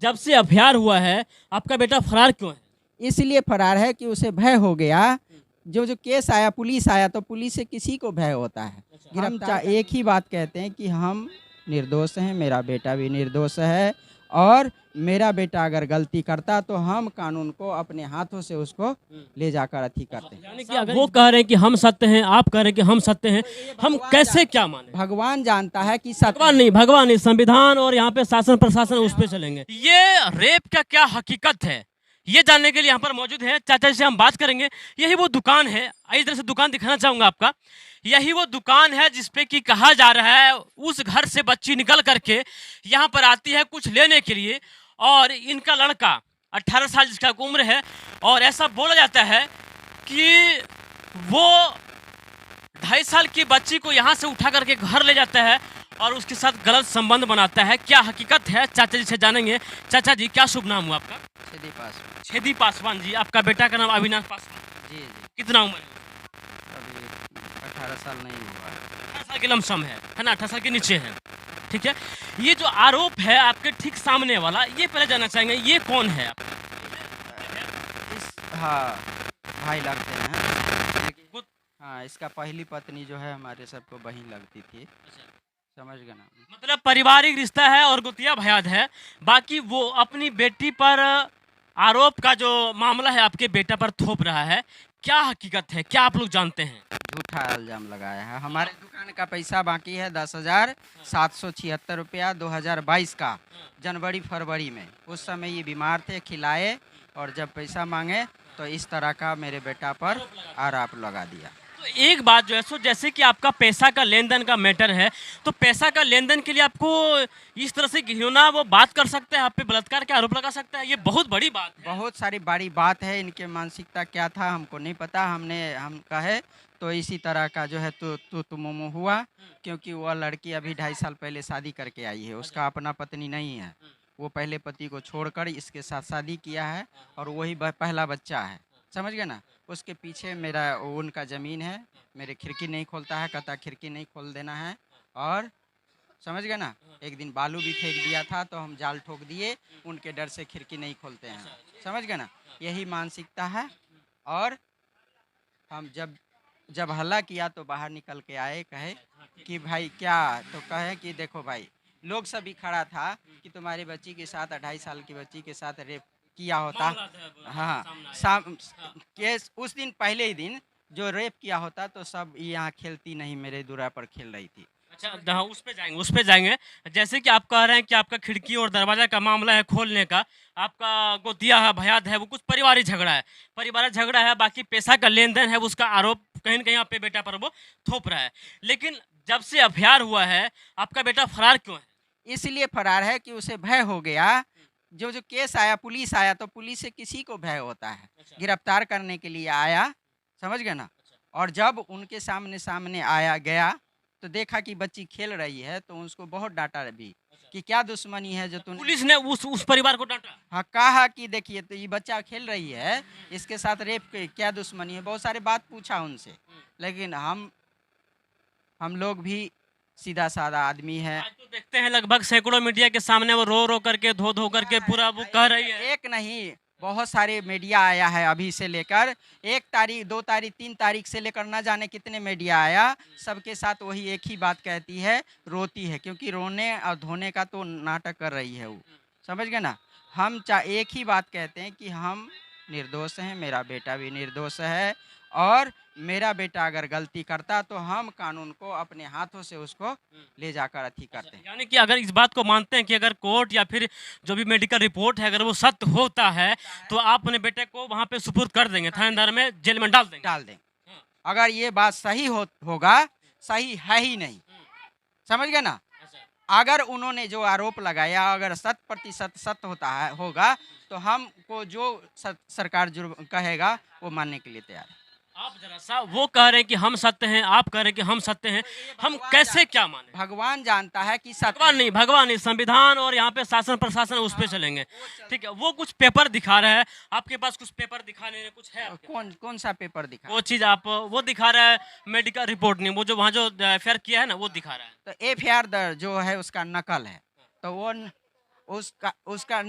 जब से अफयार हुआ है आपका बेटा फरार क्यों है? इसलिए फरार है कि उसे भय हो गया। जो जो केस आया, पुलिस आया, तो पुलिस से किसी को भय होता है। हम एक ही बात कहते हैं कि हम निर्दोष हैं, मेरा बेटा भी निर्दोष है, और मेरा बेटा अगर गलती करता तो हम कानून को अपने हाथों से उसको ले जाकर अथी करते हैं। यानी कि अगर वो कह रहे हैं कि हम सत्य हैं, आप कह रहे हैं कि हम सत्य हैं, हम कैसे क्या माने? भगवान जानता है कि भगवान नहीं, संविधान और यहाँ पे शासन प्रशासन उस पे चलेंगे। ये रेप का क्या हकीकत है, ये जानने के लिए यहाँ पर मौजूद है चाचा जी से हम बात करेंगे। यही वो दुकान है, इस तरह से दुकान दिखाना चाहूंगा आपका। यही वो दुकान है जिसपे कि कहा जा रहा है उस घर से बच्ची निकल करके यहाँ पर आती है कुछ लेने के लिए, और इनका लड़का 18 साल जिसका उम्र है, और ऐसा बोला जाता है कि वो 2.5 साल की बच्ची को यहाँ से उठा करके घर ले जाता है और उसके साथ गलत संबंध बनाता है। क्या हकीकत है चाचा जी से जानेंगे। चाचा जी, क्या शुभ नाम हुआ आपका? छेदी पासवान। छेदी पासवान जी। आपका बेटा का नाम अविनाश पासवान। जी जी। कितना उम्र है? अभी 18 साल नहीं हुआ है। 18 साल के लमसम है ना? 18 साल के नीचे है, ठीक है। ये जो आरोप है आपके ठीक सामने वाला, ये पहले जानना चाहेंगे ये कौन है आप? हाँ, भाई लगते हैं, लेकिन हाँ, इसका पहली पत्नी जो है हमारे सबको बहन लगती थी। समझ गए ना? मतलब पारिवारिक रिश्ता है और गुतिया भयाद है। बाकी वो अपनी बेटी पर आरोप का जो मामला है आपके बेटा पर थोप रहा है, क्या हकीकत है, क्या आप लोग जानते हैं? झूठा इल्जाम लगाया है। हमारे दुकान का पैसा बाकी है 10,776 रुपया 2022 का, जनवरी फरवरी में। उस समय ये बीमार थे, खिलाए, और जब पैसा मांगे तो इस तरह का मेरे बेटा पर आरोप लगा दिया। तो एक बात जो है सो, जैसे कि आपका पैसा का लेन देन का मैटर है, तो पैसा का लेन देन के लिए आपको इस तरह से घिनौना वो बात कर सकते हैं, आप पे बलात्कार के आरोप लगा सकता है, ये बहुत बड़ी बात है। बहुत सारी बड़ी बात है। इनके मानसिकता क्या था हमको नहीं पता। हम कहे तो इसी तरह का जो है तुम हुआ, क्योंकि वह लड़की अभी 2.5 साल पहले शादी करके आई है। उसका अपना पत्नी नहीं है, वो पहले पति को छोड़कर इसके साथ शादी किया है, और वही पहला बच्चा है। समझ गए ना? उसके पीछे मेरा उनका ज़मीन है। मेरे खिड़की नहीं खोलता है, कहता खिड़की नहीं खोल देना है। और समझ गए ना? एक दिन बालू भी फेंक दिया था तो हम जाल ठोक दिए, उनके डर से खिड़की नहीं खोलते हैं। समझ गए ना? यही मानसिकता है। और हम जब हल्ला किया तो बाहर निकल के आए, कहे कि भाई क्या, तो कहे कि देखो भाई, लोग सभी खड़ा था कि तुम्हारी बच्ची के साथ 2.5 साल की बच्ची के साथ रेप किया होता। हाँ, केस उस दिन पहले ही दिन जो रेप किया होता तो सब यहाँ खेलती नहीं, मेरे दूरा पर खेल रही थी। अच्छा, हाँ, उस पे जाएंगे। जैसे कि आप कह रहे हैं कि आपका खिड़की और दरवाजा का मामला है खोलने का, आपका गोतिया है, भयाद है, वो कुछ पारिवारिक झगड़ा है, पारिवारिक झगड़ा है। बाकी पैसा का लेन देन है, उसका आरोप कहीं न कहीं आप पे बेटा पर वो थोप रहा है। लेकिन जब से अफयार हुआ है आपका बेटा फरार क्यों है? इसलिए फरार है कि उसे भय हो गया। जो जो केस आया, पुलिस आया, तो पुलिस से किसी को भय होता है। गिरफ्तार करने के लिए आया, समझ गए ना? और जब उनके सामने सामने आया गया तो देखा कि बच्ची खेल रही है, तो उसको बहुत डांटा भी कि क्या दुश्मनी है जो तुम। पुलिस ने उस परिवार को डांटा? हाँ, कहा कि देखिए तो ये बच्चा खेल रही है, इसके साथ रेप के क्या दुश्मनी है, बहुत सारे बात पूछा उनसे। लेकिन हम लोग भी सीधा साधा आदमी है। आज तो देखते हैं लगभग सैकड़ों मीडिया के सामने वो रो रो करके, धो धो करके पूरा वो कह रही है। एक नहीं, बहुत सारे मीडिया आया है अभी से लेकर 1 तारीख, 2 तारीख, 3 तारीख से लेकर न जाने कितने मीडिया आया। सबके साथ वही एक ही बात कहती है, रोती है, क्योंकि रोने और धोने का तो नाटक कर रही है वो। समझ गए ना? हम एक ही बात कहते हैं कि हम निर्दोष हैं, मेरा बेटा भी निर्दोष है, और मेरा बेटा अगर गलती करता तो हम कानून को अपने हाथों से उसको ले जाकर अथी करते हैं। यानी कि अगर इस बात को मानते हैं कि अगर कोर्ट या फिर जो भी मेडिकल रिपोर्ट है अगर वो सत्य होता है तो आप अपने बेटे को वहाँ पे सुपुर्द कर देंगे, थानेदार में, जेल में डाल देंगे। अगर ये बात सही होगा, सही है ही नहीं। समझ गए ना? अगर उन्होंने जो आरोप लगाया अगर 100% सत्य होगा तो हमको जो सरकार जुर्म कहेगा वो मानने के लिए तैयार है। आप जरा सा, वो कह रहे हैं कि हम सत्य हैं, आप कह रहे हैं कि हम सत्य हैं, हम कैसे क्या माने? भगवान जानता है कि भगवान नहीं, संविधान और यहाँ पे शासन प्रशासन उस पे चलेंगे। ठीक है, वो कुछ पेपर दिखा रहा है, आपके पास कुछ पेपर दिखाने कुछ है? कौन सा पेपर दिखा? वो चीज आप वो दिखा रहा है मेडिकल रिपोर्ट नहीं, वो जो वहाँ जो एफआईआर किया है ना वो दिखा रहा है। तो एफआईआर जो है उसका नकल है, तो वो उसका उसका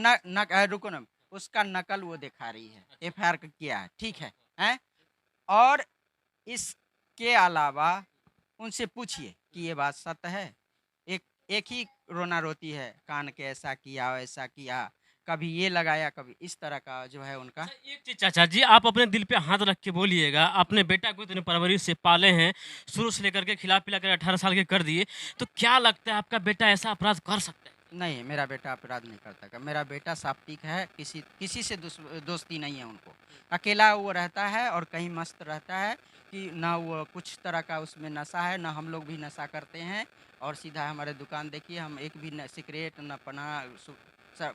रुको ना, उसका नकल वो दिखा रही है, एफआईआर किया है, ठीक है हैं? और इसके अलावा उनसे पूछिए कि ये बात सत्य है। एक एक ही रोना रोती है, कान के ऐसा किया वैसा किया, कभी ये लगाया, कभी इस तरह का जो है उनका। अच्छा, एक चीज चाचा जी, आप अपने दिल पे हाथ रख के बोलिएगा, अपने बेटा को इतने परवरिश से पाले हैं, शुरू से लेकर के खिला पिला कर 18 साल के कर दिए, तो क्या लगता है आपका बेटा ऐसा अपराध कर सकता है? नहीं, मेरा बेटा अपराध नहीं करता। मेरा बेटा सात्विक है, किसी से दोस्ती नहीं है उनको। अकेला वो रहता है और कहीं मस्त रहता है कि ना वो कुछ तरह का उसमें नशा है, ना हम लोग भी नशा करते हैं। और सीधा हमारे दुकान देखिए, हम एक भी न सिगरेट, न पना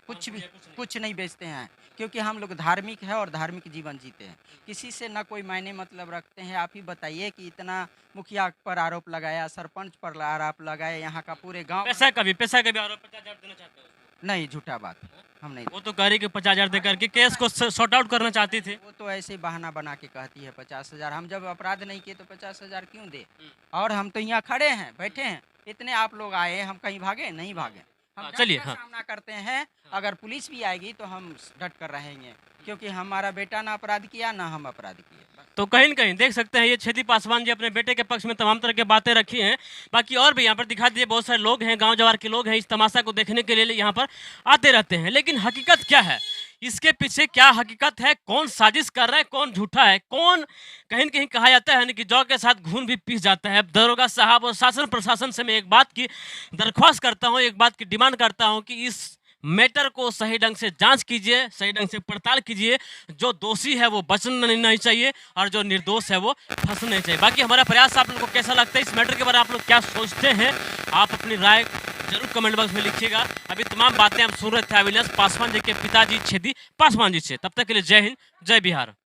कुछ भी कुछ नहीं बेचते हैं, क्योंकि हम लोग धार्मिक है और धार्मिक जीवन जीते हैं। किसी से ना कोई मायने मतलब रखते हैं। आप ही बताइए कि इतना मुखिया पर आरोप लगाया, सरपंच पर आरोप लगाया, यहाँ का पूरे गांव पैसा कभी आरोप 50,000 देना चाहते हो? नहीं, झूठा बात है, हम नहीं। वो तो कह रही कि 50,000 दे करके केस को सॉर्ट आउट करना चाहती थी। वो तो ऐसे बहाना बना के कहती है 50,000। हम जब अपराध नहीं किए तो 50,000 क्यों दे? और हम तो यहाँ खड़े हैं, बैठे हैं, इतने आप लोग आए, हम कहीं भागे? नहीं भागे। हम हाँ, डट चलिए, कर हाँ। सामना करते हैं। अगर पुलिस भी आएगी तो हम डट कर रहेंगे, क्योंकि हमारा बेटा ना अपराध किया, ना हम अपराध किए। तो कहीं न कहीं देख सकते हैं ये छेदी पासवान जी अपने बेटे के पक्ष में तमाम तरह की बातें रखी हैं। बाकी और भी यहाँ पर दिखा दीजिए, बहुत सारे लोग हैं, गाँव जवार के लोग हैं, इस तमाशा को देखने के लिए यहाँ पर आते रहते हैं। लेकिन हकीकत क्या है? इसके पीछे क्या हकीकत है? कौन साजिश कर रहा है? कौन झूठा है? कौन कहीं न कहीं कहा जाता है ना कि जौ के साथ घून भी पीस जाता है। दरोगा साहब और शासन प्रशासन से मैं एक बात की दरख्वास्त करता हूँ, एक बात की डिमांड करता हूँ कि इस मैटर को सही ढंग से जांच कीजिए, सही ढंग से पड़ताल कीजिए। जो दोषी है वो बचना नहीं चाहिए और जो निर्दोष है वो फंसना नहीं चाहिए। बाकी हमारा प्रयास आप लोगों को कैसा लगता है, इस मैटर के बारे में आप लोग क्या सोचते हैं, आप अपनी राय जरूर कमेंट बॉक्स में लिखिएगा। अभी तमाम बातें हम सुन रहे थे अविनाश पासवान जी के पिताजी छेदी पासवान जी से। तब तक के लिए जय हिंद, जय बिहार।